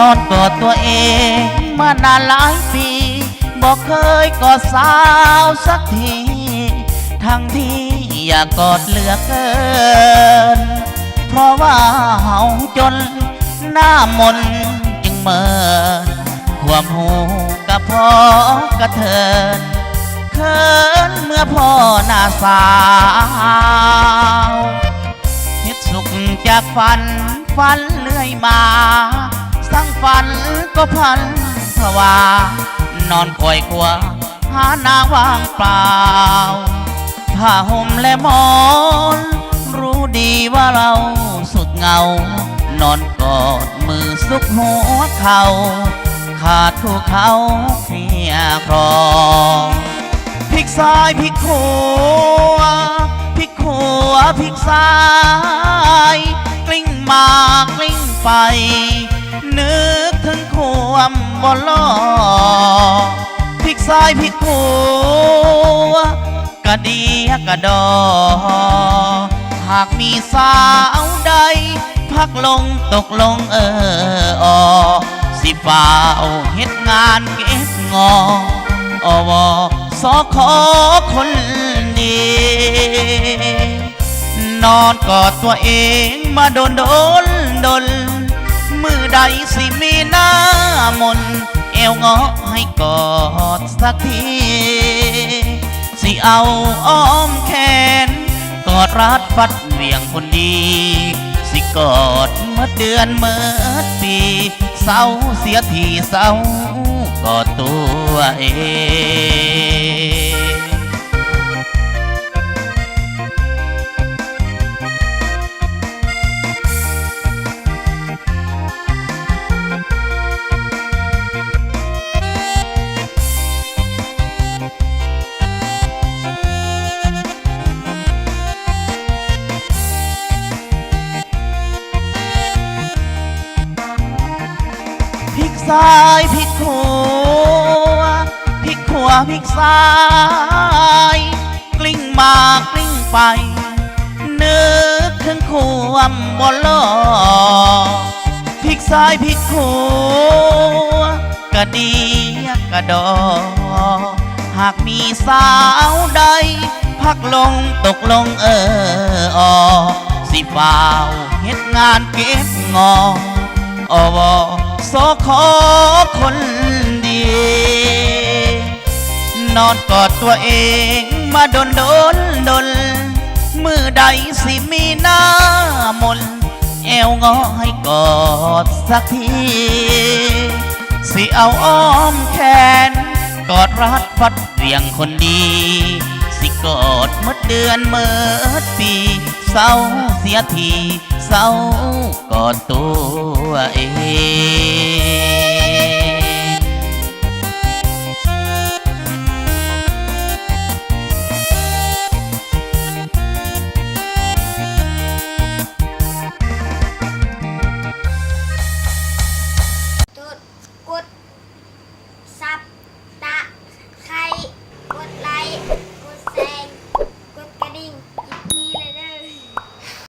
อนกอดตัวเองมานานหลายปีบอกเคยกอดสาวสักทีทั้งที่อยากกอดเหลือเกินเพราะว่าเฮาจนหน้ามนจึงเมินความหูกับพ่อกระเทินเขินเมื่อพ่อหน้าสาวเฮ็ดสุขจากฝันเลื่อยมาสั่งฝันก็พันผวานอนคอยกลัวหาหน้าว่างเปล่าผ้าห่มและหมอนรู้ดีว่าเราสุดเหงานอนกอดมือซุกหัวเข่าขาดคู่เขาเพียครองพลิกซ้ายพลิกขวาพลิกขวาพลิกซ้ายกลิ้งมากลิ้งไปนึกถึงความบ่ลอพลิกซ้ายพลิกขวากระเดียกระดอหากมีสาวใดพักลงตกลงอสิฝ่าวเฮ็ดงานเก็บงอวสขอคนดีนอนกอดตัวเองมาโดนมือใดสิมีหน้ามนเอวเงาะให้กอดสักทีสิเอาอ้อมแขนกอดรัดฟัดเหวี่ยงคนดีสิกอดเมื่อเดือนเมื่อปีเศร้าเสียทีเศร้ากอดตัวเองพลิกซ้ายพลิกขวาพลิกขวาพลิกซ้ายกลิ้งมากลิ้งไปนึกถึงความบ่ลอพลิกซ้ายพลิกขวากระเดียกระดอหากมีสาวใดพักลงตกลงอสิฝ่าวเฮ็ดงานเก็บงอวสขอคนดีนอนกอดตัวเองมาโดนมือใดสิมีหน้ามนแอวงอให้กอดสักทีสิเอาอ้อมแขนกอดรัดฟัดเรียงคนดีสิกอดเมื่อเดือนเมื่อปีเศร้าเสียทีเศร้ากอดตัวเองกดซับตะไคร้กดไลค์กดแชร์กดกระดิ่ง